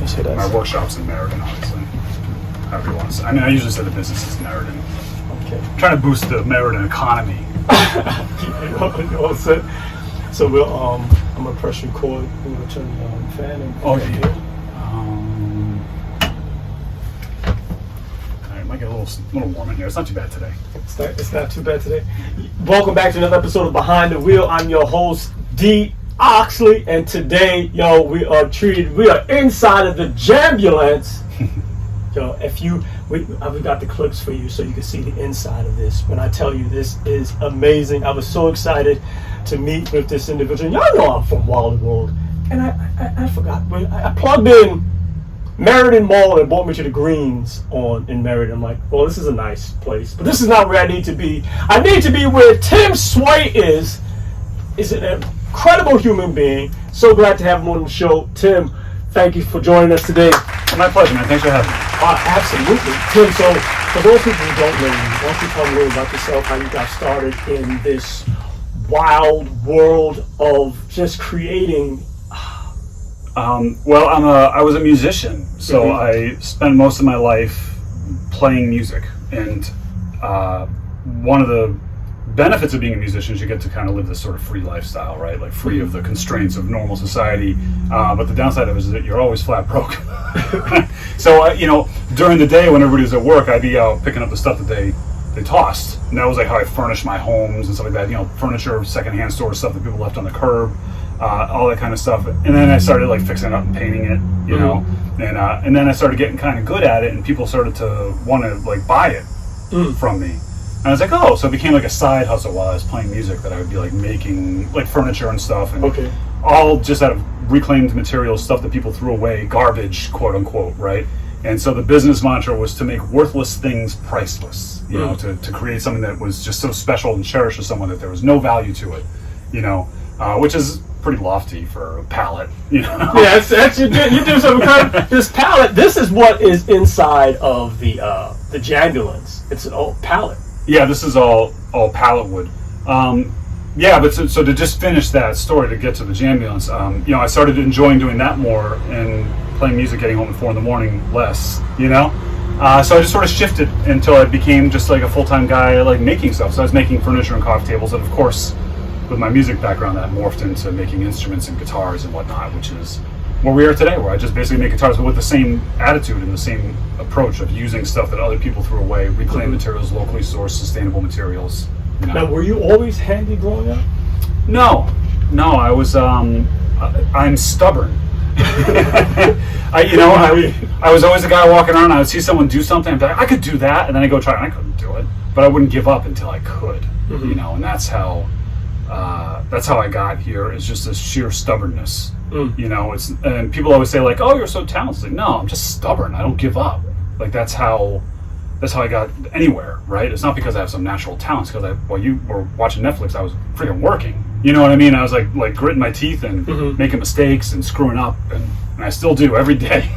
you say that? My workshop's in Meriden, obviously. However you want to say. I mean, I usually say the business is Meriden. Okay. I'm trying to boost the Meriden economy. So we'll I'm gonna press record. We're gonna turn the fan and Alright, might get a little warm in here. It's not too bad today. It's not too bad today. Welcome back to another episode of Behind the Wheel. I'm your host, D. Oxley, and today, we are inside of the Jambulance. I've got the clips for you so you can see the inside of this. When I tell you this is amazing, I was so excited to meet with this individual. Y'all know I'm from Wild World, and I forgot when I plugged in Meriden Mall and brought me to the Greens in Meriden. I'm like, well, this is a nice place, but this is not where I need to be. I need to be where Tim Sway is an incredible human being. So glad to have him on the show. Tim, thank you for joining us today. My pleasure, man. Thanks for having me. Absolutely. Tim, so for those people who don't know you, why don't you tell me a little about yourself, how you got started in this wild world of just creating? Well, I was a musician, so I spent most of my life playing music, and one of the benefits of being a musician is you get to kind of live this sort of free lifestyle, right? Like free of the constraints of normal society. But the downside of it is that you're always flat broke. So, during the day when everybody's at work, I'd be out picking up the stuff that they tossed. And that was like how I furnished my homes and stuff like that. Furniture, secondhand store stuff that people left on the curb, all that kind of stuff. And then I started like fixing it up and painting it, and then I started getting kind of good at it, and people started to want to like buy it from me. And I was like, so it became like a side hustle while I was playing music, that I would be like making like furniture and stuff, and all just out of reclaimed materials, stuff that people threw away, garbage, quote unquote, right? And so the business mantra was to make worthless things priceless, to create something that was just so special and cherished to someone that there was no value to it, which is pretty lofty for a palette, Yeah, you do something kind of, this palette. This is what is inside of the Jambulance. It's an old palette. Yeah, this is all pallet wood. But so to just finish that story, to get to the Jambulance, I started enjoying doing that more, and playing music, getting home at 4 a.m. less, So I just sort of shifted until I became just like a full-time guy, like making stuff. So I was making furniture and coffee tables, and of course, with my music background, that morphed into making instruments and guitars and whatnot, which is where we are today, where I just basically make guitars, but with the same attitude and the same approach of using stuff that other people threw away, reclaimed materials, locally sourced, sustainable materials. Now, were you always handy growing up? No, I was. I'm stubborn. I was always the guy walking around. I would see someone do something, I'd be like, I could do that, and then I go try it, and I couldn't do it, but I wouldn't give up until I could. And that's how I got here. Is just this sheer stubbornness. And people always say like, "Oh, you're so talented." Like, no, I'm just stubborn. I don't give up. Like that's how I got anywhere, right? It's not because I have some natural talents. Because while you were watching Netflix, I was freaking working. You know what I mean? I was like gritting my teeth and making mistakes and screwing up, and I still do every day.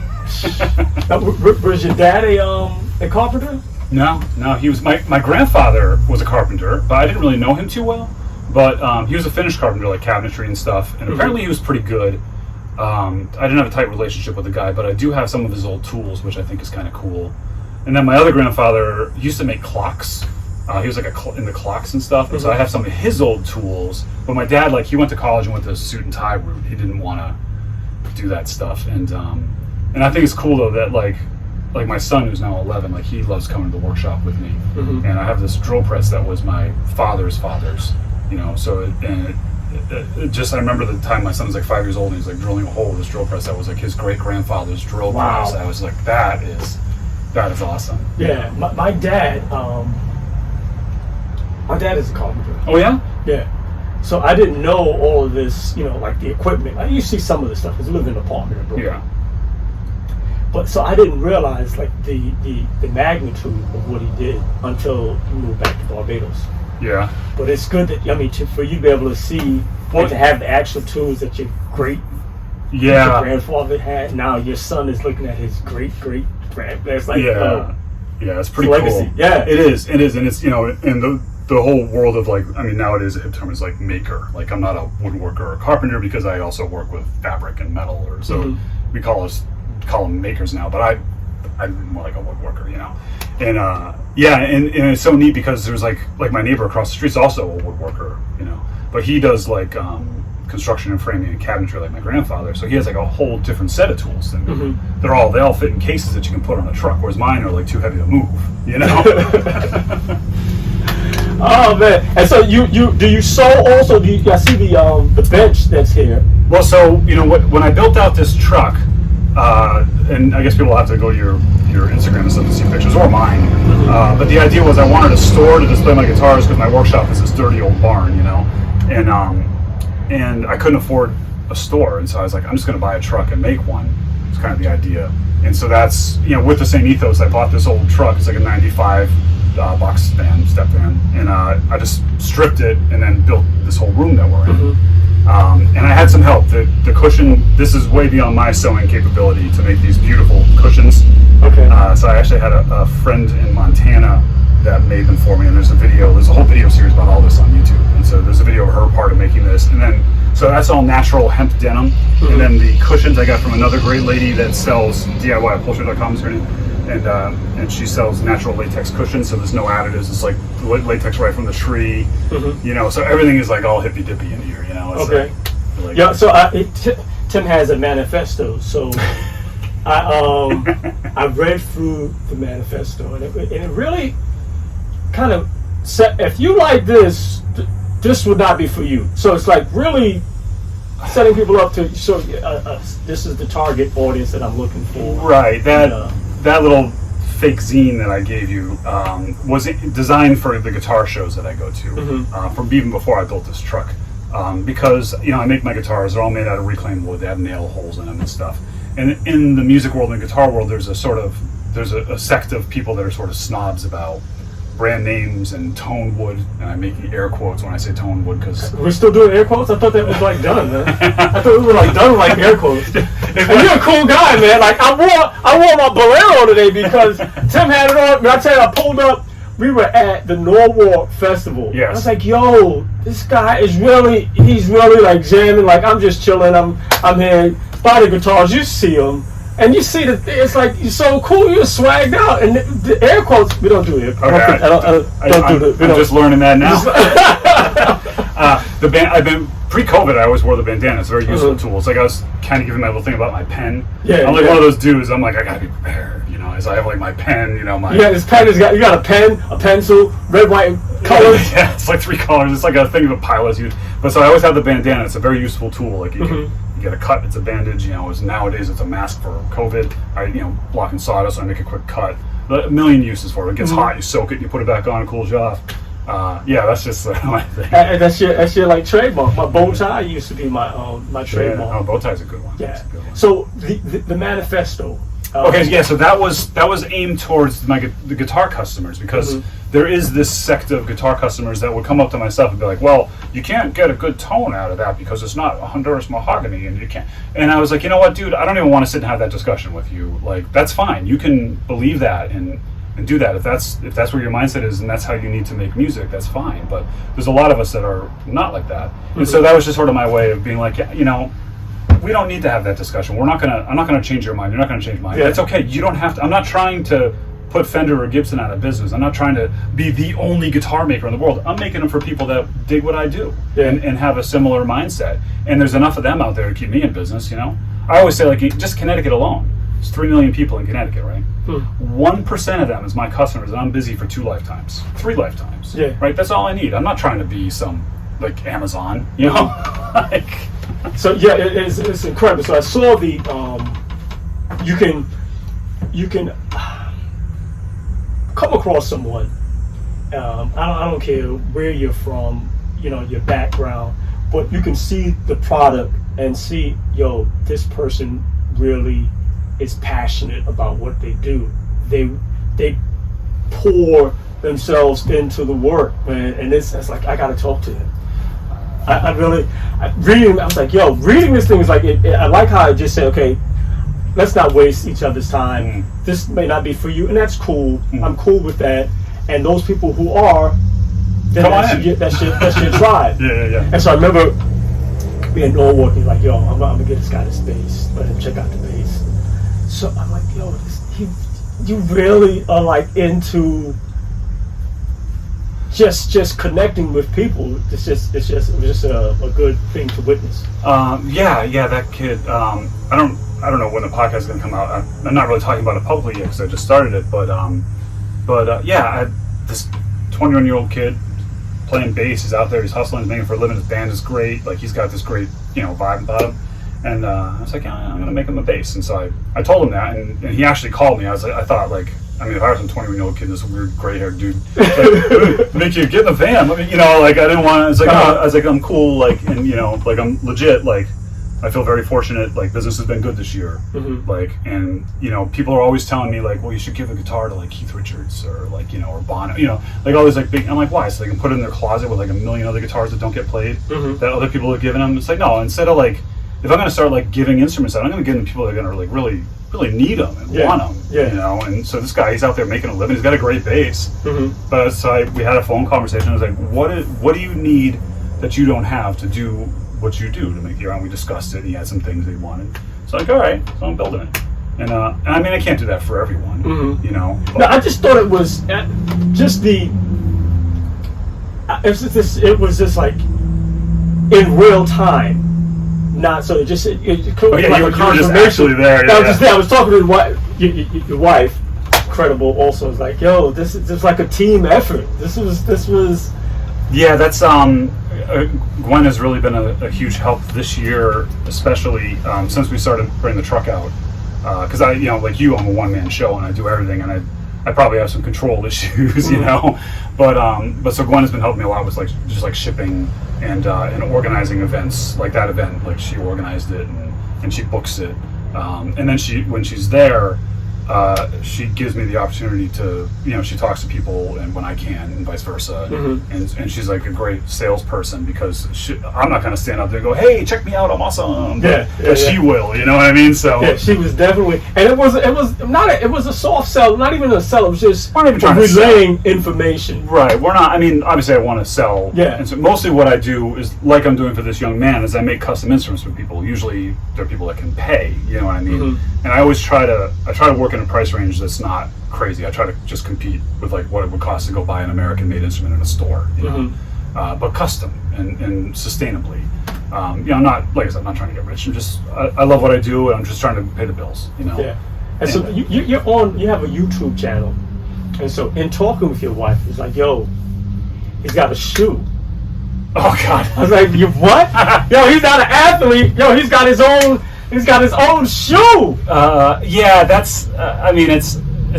Was your dad a carpenter? No. He was my grandfather was a carpenter, but I didn't really know him too well. But he was a finished carpenter, like cabinetry and stuff, and apparently he was pretty good. I didn't have a tight relationship with the guy, but I do have some of his old tools, which I think is kind of cool. And then my other grandfather used to make clocks. He was like in the clocks and stuff, and so I have some of his old tools. But my dad, he went to college and went the suit and tie route. He didn't want to do that stuff, and I think it's cool though that like my son, who's now 11, he loves coming to the workshop with me, and I have this drill press that was my father's father's. So I remember the time my son was 5 years old, and he's drilling a hole with this drill press that was his great grandfather's drill press. I was like, that is awesome. Yeah, my dad is a carpenter. Oh yeah? Yeah. So I didn't know all of this, the equipment. I used to see some of this stuff because I live in an apartment in Brooklyn. Yeah. But so I didn't realize the magnitude of what he did until he moved back to Barbados. Yeah. But it's good that for you to be able to see and to have the actual tools that your grandfather had. Now your son is looking at his great grandfather. It's it's pretty legacy. Cool. Yeah, it is, and it's and the whole world of nowadays the hip term is maker. I'm not a woodworker or a carpenter because I also work with fabric and metal, or so we call call them makers now, but I'm more like a woodworker, you know. And and it's so neat because there's like my neighbor across the street is also a woodworker, you know, but he does like construction and framing and cabinetry like my grandfather. So he has like a whole different set of tools. And they all fit in cases that you can put on a truck, whereas mine are like too heavy to move, you know. Oh man! And so you sew also? I see the bench that's here. Well, so you know when I built out this truck, and I guess people will have to go to your Instagram and stuff to see pictures, or mine. But the idea was I wanted a store to display my guitars because my workshop is this dirty old barn, you know, and I couldn't afford a store, and so I was like, I'm just going to buy a truck and make one. It's kind of the idea, and so that's, you know, with the same ethos, I bought this old truck. It's like a '95 box van, step van, and I just stripped it and then built this whole room that we're in. And I had some help. The cushion, this is way beyond my sewing capability to make these beautiful cushions. Okay. So I actually had a friend in Montana that made them for me, and there's a whole video series about all this on YouTube. And so there's a video of her part of making this, and then so that's all natural hemp denim. And then the cushions I got from another great lady that sells DIYupholstery.com is her name. And she sells natural latex cushions, so there's no additives. It's like latex right from the tree, you know. So everything is like all hippy dippy in here, you know. It's okay. Like, yeah. So Tim has a manifesto. So I read through the manifesto, and it really kind of said, if you like this, this would not be for you. So it's like really setting people up to show this is the target audience that I'm looking for. Right. That little fake zine that I gave you was designed for the guitar shows that I go to, from even before I built this truck. Because, you know, I make my guitars, they're all made out of reclaimed wood, they have nail holes in them and stuff. And in the music world and the guitar world, there's a sect of people that are sort of snobs about brand names and tone wood, and I'm making air quotes when I say tone wood because we're still doing air quotes. I thought that was like done, man. I thought we were like done like air quotes. And you're a cool guy, man. Like I wore my bolero today because Tim had it on. I tell you, I pulled up. We were at the Norwalk Festival. Yes. I was like, yo, this guy is he's really like jamming. Like I'm just chilling. I'm here by the guitars. You see him. And you see it's like you're so cool, you're swagged out, and the air quotes we don't do it. I'm just learning that now. I've been pre-COVID. I always wore the bandana. It's a very useful tool. It's like I was kind of giving my little thing about my pen. Yeah, I'm like one of those dudes. I'm like I gotta be prepared, you know. As I have like my pen, you know, this pen you got a pen, a pencil, red, white colors. Yeah, it's like 3 colors. It's like a thing that pilots use. But so I always have the bandana. It's a very useful tool. Like you can. Get a cut, it's a bandage, you know, nowadays it's a mask for COVID. Blocking sawdust, so I make a quick cut. A million uses for it. It gets hot, you soak it, you put it back on, it cools you off. That's just my thing. That's your like trademark. My bow tie used to be my trademark. Yeah, bow tie's a good one. Yeah. So the manifesto. So that was aimed towards the guitar customers because there is this sect of guitar customers that would come up to myself and be like, well, you can't get a good tone out of that because it's not Honduras mahogany and you can't. And I was like, you know what, dude, I don't even want to sit and have that discussion with you. Like, that's fine. You can believe that and do that. If that's where your mindset is and that's how you need to make music, that's fine. But there's a lot of us that are not like that. And so that was just sort of my way of being like, you know, we don't need to have that discussion. I'm not gonna change your mind. You're not gonna change mine. Yeah. It's okay. You don't have to. I'm not trying to put Fender or Gibson out of business. I'm not trying to be the only guitar maker in the world. I'm making them for people that dig what I do and have a similar mindset. And there's enough of them out there to keep me in business, you know? I always say, like, just Connecticut alone, there's 3 million people in Connecticut, right? 1% of them is my customers, and I'm busy for 2 lifetimes, 3 lifetimes, right? That's all I need. I'm not trying to be some, like, Amazon, you know? So, yeah, it's incredible. So I saw the, you can come across someone. I don't care where you're from, you know, your background, but you can see the product and see, yo, this person really is passionate about what they do. They pour themselves into the work, man, and it's like I gotta talk to him. I was like, yo, reading this thing is like, I like how I just say, okay, let's not waste each other's time. This may not be for you, and that's cool. I'm cool with that. And those people who are, then that's your tribe. Yeah. And so I remember being Norwalk, like, yo, I'm gonna get this guy this bass, let him check out the bass. So I'm like, yo, you really are like into just connecting with people. It was just a good thing to witness. Yeah, that kid. I don't know when the podcast is going to come out. I'm not really talking about it publicly yet because I just started it. But this 21-year-old kid playing bass. He's out there. He's hustling. He's making for a living. His band is great. Like he's got this great vibe about him. And I was like, yeah, I'm going to make him a bass. And so I told him that, and he actually called me. I thought like. I mean, if I was some 21-year-old kid, this weird gray-haired dude, like, make you get in the van. I mean, like I didn't want. It's like I was like, I'm cool, like, and like I'm legit. Like, I feel very fortunate. Like, business has been good this year. Mm-hmm. Like, and people are always telling me like, well, you should give a guitar to like Keith Richards or like or Bono. Like all these like big. I'm like, why? So they can put it in their closet with like a million other guitars that don't get played that other people have given them. It's like no. Instead of like, if I'm going to start like giving instruments out, I'm going to give them to people that are going to like really need them and want them, and so this guy, he's out there making a living. He's got a great bass, but so we had a phone conversation. I was like, what do you need that you don't have to do what you do to make your own? We discussed it, and he had some things that he wanted. So like, all right, so I'm building it, and I mean, I can't do that for everyone, No, I just thought it was just it was just like in real time. Not so. It could like you were just actually there. I was just there. I was talking to your wife. Incredible. Also, it's like, yo, this is just like a team effort. This was. Yeah, that's Gwen has really been a huge help this year, especially since we started bringing the truck out. Because I, like you, I'm a one-man show and I do everything, and I probably have some control issues, But so Gwen has been helping me a lot with just shipping and organizing events like that event. Like she organized it and she books it, and then when she's there, she gives me the opportunity to she talks to people and when I can and vice versa, and she's like a great salesperson because I'm not going to stand up there and go, hey, check me out, I'm awesome. But she will, you know what I mean? So yeah, she was definitely, and it was a soft sell, not even a sell. It was just relaying information. Right. We're not. I mean, obviously, I want to sell. Yeah. And so mostly what I do is like I'm doing for this young man is I make custom instruments for people. Usually, they're people that can pay. You know what I mean? And I always try to work in a price range that's not crazy. I try to just compete with like what it would cost to go buy an American-made instrument in a store, but custom and sustainably. Not like I said, I'm not trying to get rich. I love what I do, and I'm just trying to pay the bills. Yeah. And so you have a YouTube channel, and so in talking with your wife, it's like, yo, he's got a shoe. Oh God! I was like, you what? Yo, he's not an athlete. Yo, he's got his own shoe. Yeah, that's. I mean, it's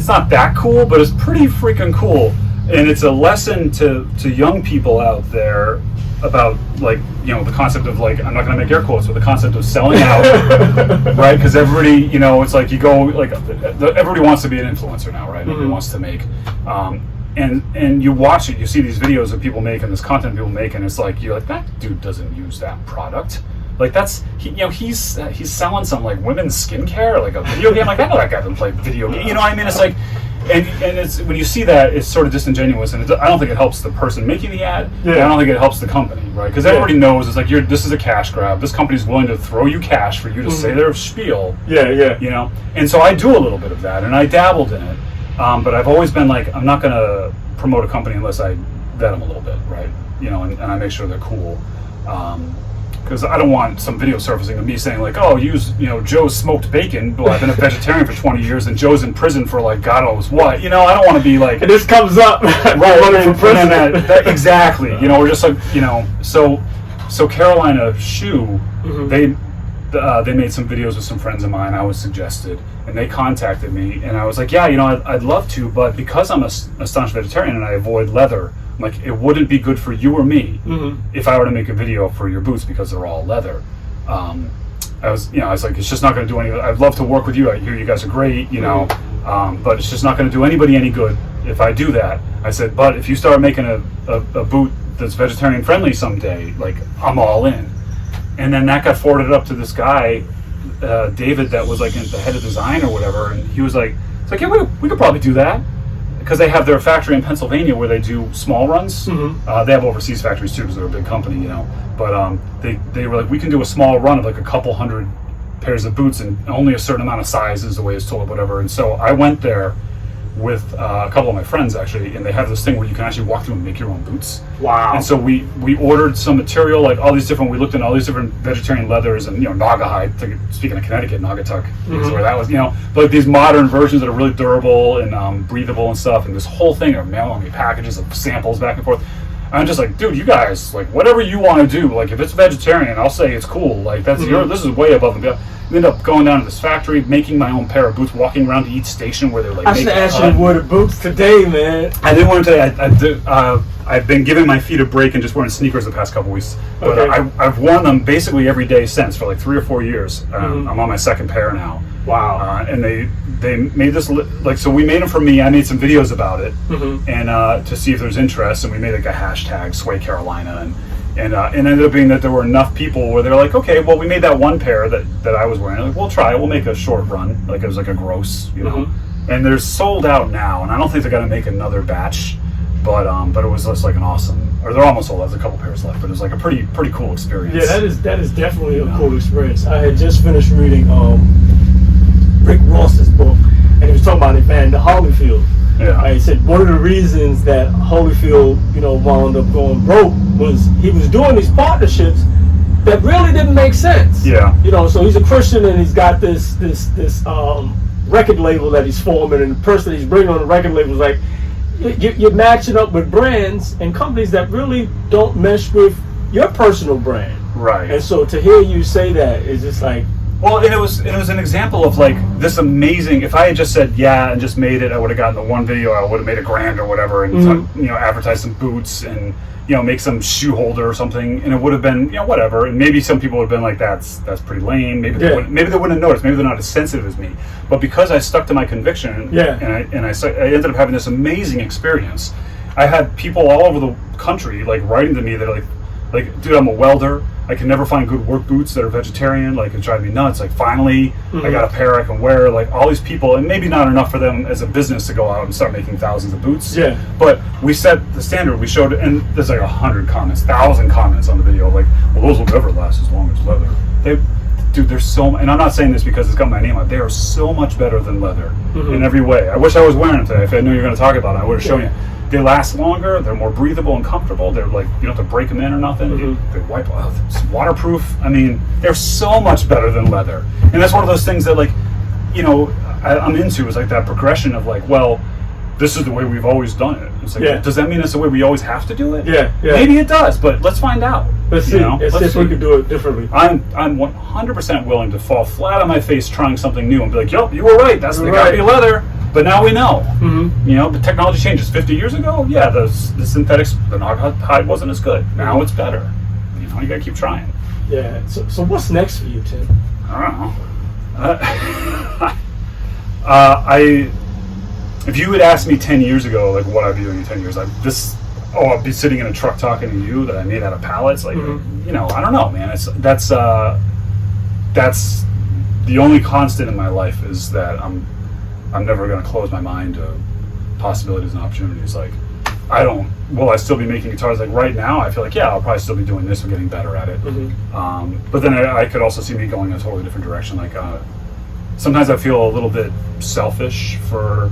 not that cool, but it's pretty freaking cool, and it's a lesson to young people out there about like the concept of like, I'm not going to make air quotes, but the concept of selling out, right? Because everybody, it's like you go like everybody wants to be an influencer now, right? Everybody wants to make. And you watch it, you see these videos of people making this content people make, and it's like you're like, that dude doesn't use that product. Like that's he's selling some like women's skincare, like a video game. Like I know that guy doesn't play video game. You know what I mean? It's like, and it's when you see that, it's sort of disingenuous, and I don't think it helps the person making the ad. Yeah. And I don't think it helps the company, right? Because everybody knows it's like this is a cash grab. This company's willing to throw you cash for you to say their spiel. Yeah. And so I do a little bit of that, and I dabbled in it, but I've always been like, I'm not going to promote a company unless I vet them a little bit, right? And I make sure they're cool. Because I don't want some video surfacing of me saying like, oh, use Joe's smoked bacon. Well, I've been a vegetarian for 20 years, and Joe's in prison for like God knows what. I don't want to be like. And this comes up right from prison. That exactly. We're just like So Carolina Shoe, they made some videos with some friends of mine. I was suggested, and they contacted me, and I was like, yeah, I'd love to, but because I'm a staunch vegetarian and I avoid leather. Like it wouldn't be good for you or me if I were to make a video for your boots because they're all leather. I was like, it's just not going to do anything. I'd love to work with you. I hear you guys are great, but it's just not going to do anybody any good if I do that. I said, but if you start making a boot that's vegetarian friendly someday, like I'm all in. And then that got forwarded up to this guy, David, that was like the head of design or whatever, and he was like, it's like, yeah, we could probably do that. Because they have their factory in Pennsylvania where they do small runs. They have overseas factories too because they're a big company, But they were like, we can do a small run of like a couple hundred pairs of boots, and only a certain amount of size is the way it's told, whatever. And so I went there with a couple of my friends actually, and they have this thing where you can actually walk through and make your own boots. Wow. And so we ordered some material, like all these different, we looked at all these different vegetarian leathers and, Naga hide, speaking of Connecticut, Naugatuck is where that was, but like these modern versions that are really durable and breathable and stuff, and this whole thing are mailing me packages of samples back and forth. And I'm just like, dude, you guys, like, whatever you want to do, like, if it's vegetarian, I'll say it's cool. Like, that's this is way above and beyond. I ended up going down to this factory, making my own pair of boots, walking around to each station where they're like, I should ask you wore the boots today, man. I didn't want to tell you, I've been giving my feet a break and just wearing sneakers the past couple weeks. But Okay. I've worn them basically every day since for like 3 or 4 years. I'm on my second pair now. Wow. And they made this, like, so we made them for me. I made some videos about it and to see if there's interest. And we made like a hashtag Sway Carolina. And it ended up being that there were enough people where they're like, okay, well, we made that one pair that I was wearing. Like, we'll try it. We'll make a short run. Like, it was like a gross, And they're sold out now. And I don't think they're going to make another batch. But it was just like an awesome, or they're almost sold out. There's a couple pairs left, but it was like a pretty cool experience. Yeah, that is definitely a cool experience. I had just finished reading Rick Ross's book, and he was talking about Evander Holyfield. Yeah. He said one of the reasons that Holyfield, wound up going broke was he was doing these partnerships that really didn't make sense. Yeah. So he's a Christian and he's got this record label that he's forming, and the person that he's bringing on the record label is like, you're matching up with brands and companies that really don't mesh with your personal brand. Right. And so to hear you say that is just like, well, and it was an example of like this amazing. If I had just said yeah and just made it, I would have gotten the one video. I would have made $1,000 or whatever, and advertised some boots and make some shoe holder or something, and it would have been whatever. And maybe some people would have been like, that's pretty lame. Maybe they wouldn't have noticed. Maybe they're not as sensitive as me. But because I stuck to my conviction, and I ended up having this amazing experience. I had people all over the country like writing to me that are like, dude, I'm a welder. I can never find good work boots that are vegetarian. Like, it's driving me nuts. Like, finally, I got a pair I can wear. Like, all these people, and maybe not enough for them as a business to go out and start making thousands of boots. Yeah. But we set the standard. We showed, and there's like 100 comments, 1,000 comments on the video. Like, well, those will never last as long as leather. Dude, they're so, and I'm not saying this because it's got my name on it. They are so much better than leather in every way. I wish I was wearing them today. If I knew you were going to talk about it, I would have shown you. They last longer. They're more breathable and comfortable. They're like, you don't have to break them in or nothing. They wipe out. It's waterproof. I mean, they're so much better than leather. And that's one of those things that, like, I'm into, is like that progression of like, well, this is the way we've always done it. It's like, does that mean it's the way we always have to do it? Yeah. Maybe it does, but let's find out. Let's see. Let's see if we can do it differently. I'm 100% willing to fall flat on my face trying something new and be like, yup, you were right. That's gotta be leather. But now we know. The technology changes. 50 years ago, the synthetics, the hide wasn't as good. Now it's better. You gotta keep trying. Yeah. So what's next for you, Tim? I don't know. If you had asked me 10 years ago, like, what I'd be doing in 10 years, I'd be sitting in a truck talking to you that I made out of pallets. Like, I don't know, man. That's the only constant in my life, is that I'm never going to close my mind to possibilities and opportunities. Like, will I still be making guitars? Like, right now, I feel like, I'll probably still be doing this and getting better at it. But then I could also see me going in a totally different direction. Like, sometimes I feel a little bit selfish for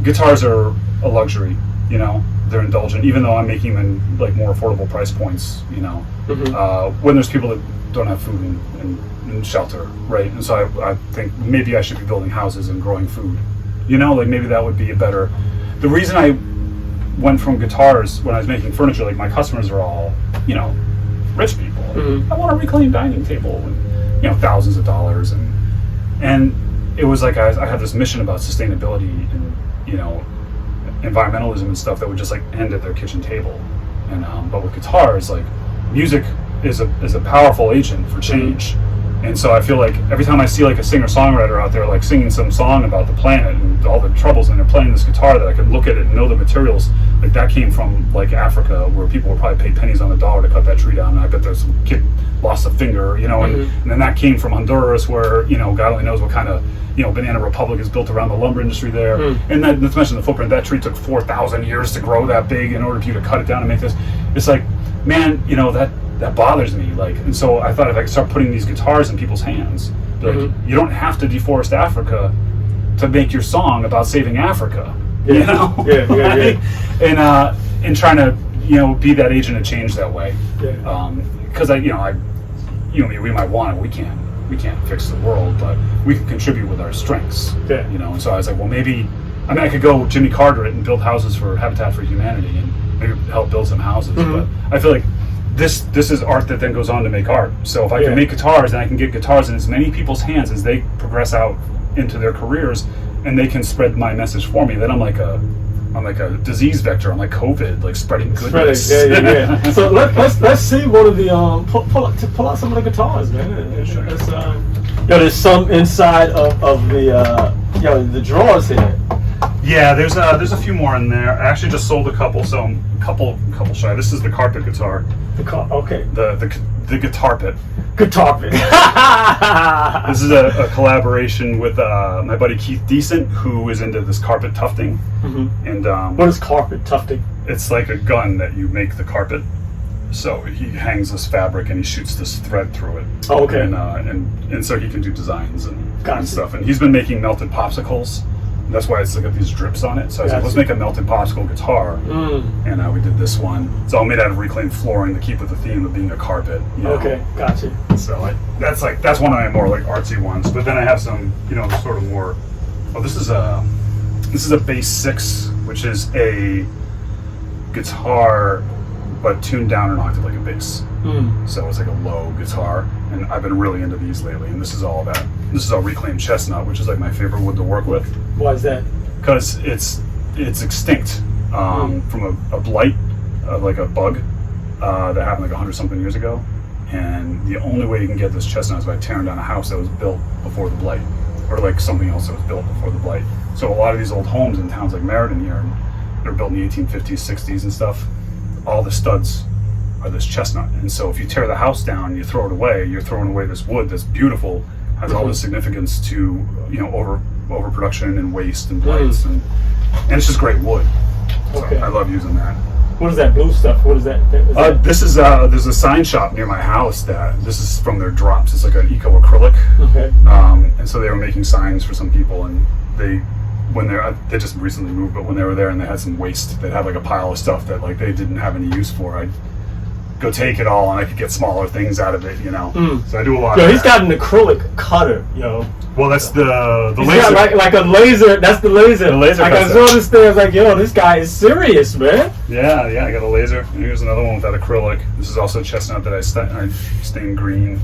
guitars are a luxury, they're indulgent, even though I'm making them in like more affordable price points, when there's people that don't have food and shelter, right? And so I think maybe I should be building houses and growing food, like maybe that would be a better. The reason I went from guitars when I was making furniture, like my customers are all, rich people. I want a reclaimed dining table and, thousands of dollars, and it was like I had this mission about sustainability and, environmentalism and stuff that would just like end at their kitchen table. And but with guitars, like, music is a powerful agent for change. And so I feel like every time I see like a singer-songwriter out there like singing some song about the planet and all the troubles, and they're playing this guitar that I can look at it and know the materials, like that came from like Africa, where people would probably pay pennies on the dollar to cut that tree down, and I bet there's some kid lost a finger, and then that came from Honduras, where God only knows what kind of banana republic is built around the lumber industry there. And not to mention the footprint. That tree took 4,000 years to grow that big in order for you to cut it down and make this. It's like, man, that bothers me. Like, and so I thought if I could start putting these guitars in people's hands, Like, you don't have to deforest Africa to make your song about saving Africa. Yeah. You know? Yeah. And trying to, be that agent of change that way. Yeah. Because we might want it. We can't fix the world, but we can contribute with our strengths. Yeah. And so I was like, well, maybe I could go Jimmy Carter it and build houses for Habitat for Humanity and maybe help build some houses. But I feel like this is art that then goes on to make art. So if I can make guitars, and I can get guitars in as many people's hands as they progress out into their careers, and they can spread my message for me, then I'm like a disease vector. I'm like COVID, like spreading goodness. Yeah. So let's see one of the pull out some of the guitars, man. Yeah, sure. There's some inside of the drawers here. Yeah, there's a few more in there. I actually just sold a couple, so I'm a couple shy. This is the carpet guitar. Okay. The guitar pit. Guitar pit. This is a collaboration with my buddy Keith Decent, who is into this carpet tufting. And what is carpet tufting? It's like a gun that you make the carpet. So he hangs this fabric and he shoots this thread through it. Oh, okay. And so he can do designs and stuff. And he's been making melted popsicles. That's why it's got these drips on it. So I said, let's make a melted popsicle guitar. And we did this one. It's all made out of reclaimed flooring to keep with the theme of being a carpet. Okay, gotcha. So that's one of my more like artsy ones. But then I have some, sort of more. Oh, this is a bass 6, which is a guitar, but tuned down an octave like a bass. So it's like a low guitar, and I've been really into these lately. And this is all reclaimed chestnut, which is like my favorite wood to work with. Why is that? Because it's extinct from a blight of like a bug that happened like 100 something years ago. And the only way you can get this chestnut is by tearing down a house that was built before the blight, or like something else that was built before the blight. So a lot of these old homes in towns like Meriden here, they're built in the 1850s, 60s and stuff. All the studs are this chestnut. And so if you tear the house down and you throw it away, you're throwing away this wood that's beautiful, has all this significance to, overproduction and waste and blights. And it's just great wood. So I love using that. What is that blue stuff? What is that? This is there's a sign shop near my house this is from their drops. It's like an eco acrylic. Okay. And so they were making signs for some people, and they just recently moved, but when they were there and they had some waste, they'd have like a pile of stuff that like they didn't have any use for. I'd go take it all and I could get smaller things out of it, So I do a lot of that. He's got an acrylic cutter, Well, that's the he's laser. Got like a laser. That's the laser. The laser. Like I saw this thing, I was like, this guy is serious, man. Yeah, I got a laser. And here's another one with that acrylic. This is also chestnut that I stained green.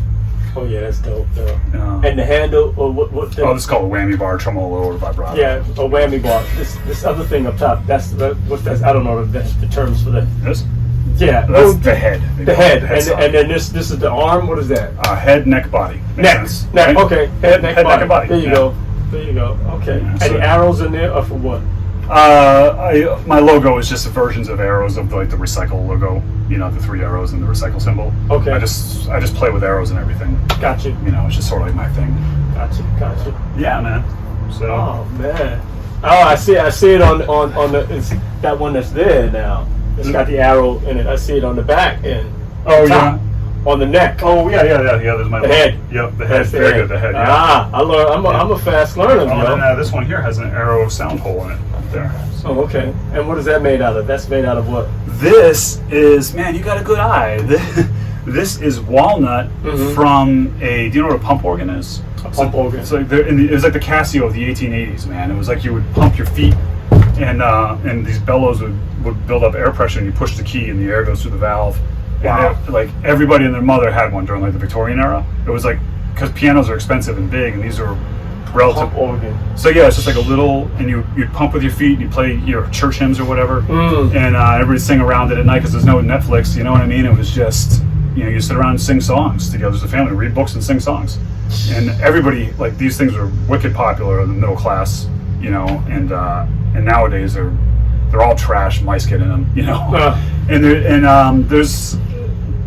Oh yeah, that's dope. And the handle, or what? This is called a whammy bar, tremolo, or vibrato. Yeah, a whammy bar. This other thing up top. What's that? I don't know the terms for that. This? Yeah, that's the head. The head, and then this is the arm. What is that? Head, neck, body. Neck. Right? Okay. Head, neck, and body. There you go. Okay. Yeah, Any arrows in there, or for what? My logo is just versions of arrows of like the recycle logo. The 3 arrows and the recycle symbol. Okay. I just play with arrows and everything. Gotcha. It's just sort of like my thing. Gotcha. Yeah, man. So. Oh man. Oh, I see it on it's that one that's there now. It's got the arrow in it. I see it on the back and on the neck. Oh yeah. There's my head. Yep, the head. Very good. The head. Yeah. I'm a fast learner. And this one here has an arrow of sound hole in it up there. So. Oh, okay. And what is that made out of? That's made out of what? This is, man, you got a good eye. This is walnut from do you know what a pump organ is? A pump organ. It's like it was like the Casio of the 1880s, man. It was like you would pump your feet, and these bellows would build up air pressure, and you push the key, and the air goes through the valve. Wow. And like everybody and their mother had one during like the Victorian era. It was like, because pianos are expensive and big, and these are relative. Pump organ. So yeah, it's just like a little, and you'd pump with your feet, and you play your church hymns or whatever, and everybody sing around it at night because there's no Netflix. You know what I mean? It was just, you sit around and sing songs together as a family, read books and sing songs, and everybody, like, these things were wicked popular in the middle class, and nowadays they're all trash. Mice get in them, and there's.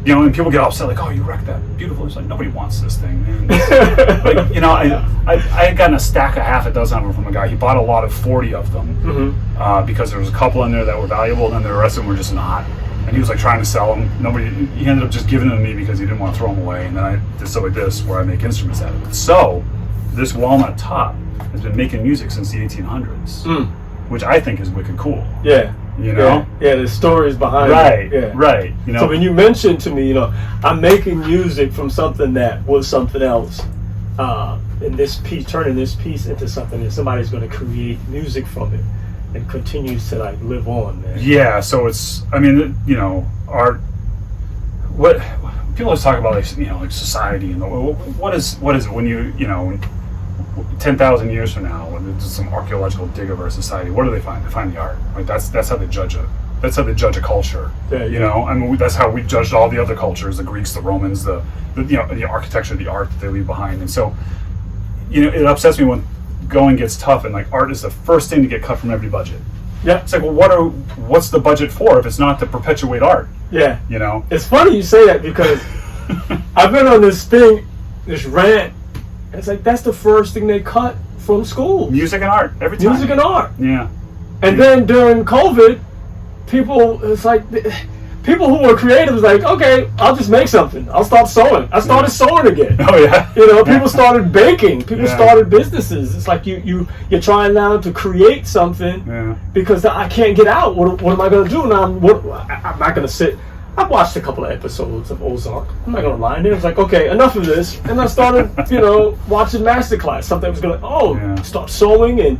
And people get upset, like, "Oh, you wrecked that beautiful." It's like, nobody wants this thing, man. Like, I had gotten a stack of half a dozen of them from a guy. He bought a lot of 40 of them because there was a couple in there that were valuable, and then the rest of them were just not. and he was like trying to sell them. He ended up just giving them to me because he didn't want to throw them away. And then I did stuff like this where I make instruments out of it. So this walnut top has been making music since the 1800s, which I think is wicked cool. Yeah. You know? Yeah, the stories behind right, it. Yeah. Right. You know? So when you mentioned to me, I'm making music from something that was something else, and this piece, turning this piece into something that somebody's going to create music from it and continues to like live on, man. Yeah, so it's, I mean, art, what people always talk about, like, like society and what is it when you 10,000 years from now, when there's some archaeological dig of our society, what do they find? They find the art. Like that's how they judge it. That's how they judge a culture. Yeah, I mean, that's how we judged all the other cultures: the Greeks, the Romans, the architecture, the art that they leave behind. And so, it upsets me when going gets tough and like art is the first thing to get cut from every budget. Yeah, it's like, well, what's the budget for if it's not to perpetuate art? Yeah, it's funny you say that because I've been on this rant. It's like that's the first thing they cut from school. Music and art, every time. Music and art. Yeah. And then during COVID, people who were creative was like, okay, I'll just make something. I'll start sewing. I started sewing again. Oh yeah. People started baking. People started businesses. It's like you're trying now to create something because I can't get out. What am I going to do now? I'm not going to sit. I've watched a couple of episodes of Ozark. I'm not gonna lie. And it was like, okay, enough of this. And I started, watching Masterclass. Something was gonna, start sewing. And,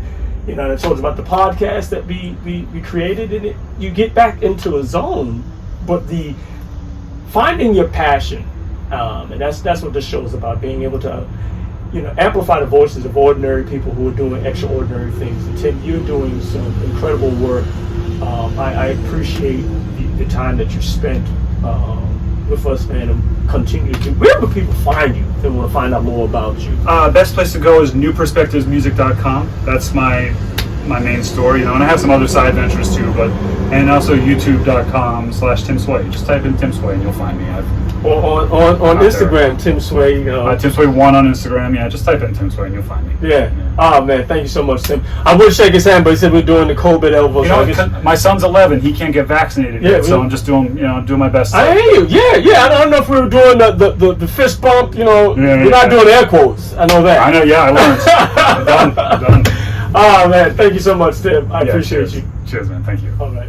I told you about the podcast that we created. And you get back into a zone. But the finding your passion, and that's what this show is about, being able to, amplify the voices of ordinary people who are doing extraordinary things. And Tim, you're doing some incredible work. I appreciate the time that you spent with us, man, and continue to do. Where will people find you if they want to find out more about you? Best place to go is newperspectivesmusic.com. That's my main store, and I have some other side ventures too, and also youtube.com/Tim Sway. Just type in Tim Sway and you'll find me. On Instagram, Tim Sway. Tim Sway 1 on Instagram. Yeah, just type in Tim Sway and you'll find me. Yeah. Oh man, thank you so much, Tim. I would shake his hand, but he said we're doing the COVID elbow. My son's 11. He can't get vaccinated yet, so I'm just doing my best. I hear you. Yeah. I don't know if we were doing the fist bump. We're not doing air quotes. I know that. I know. Yeah, I learned. I'm done. Oh man, thank you so much, Tim. I appreciate you. Cheers, man. Thank you. All right.